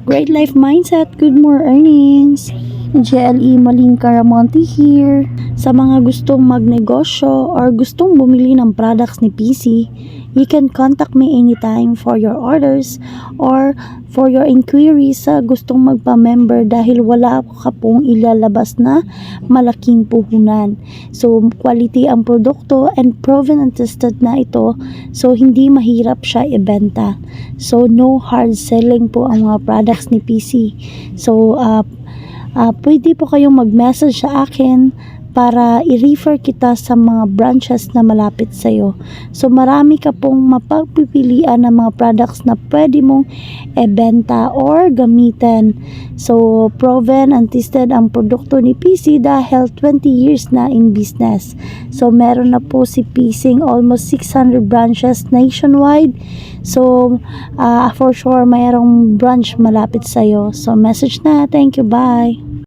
Great life mindset, good more earnings. GLE Maling Caramonte here. Sa mga gustong magnegosyo or gustong bumili ng products ni PC, you can contact me anytime for your orders or for your inquiries sa gustong magpa-member dahil wala ka pong ilalabas na malaking puhunan. So, quality ang produkto and proven and tested na ito. So, hindi mahirap siya ibenta. So, no hard selling po ang mga products ni PC. So, pwede po kayong mag-message sa akin para i-refer kita sa mga branches na malapit sa iyo. So marami ka pong mapagpipilian ng mga products na pwede mong ibenta or gamitin. So proven and tested ang produkto ni PC dahil 20 years na in business. So meron na po si PC almost 600 branches nationwide. So for sure mayroong branch malapit sa iyo. So message na. Thank you. Bye.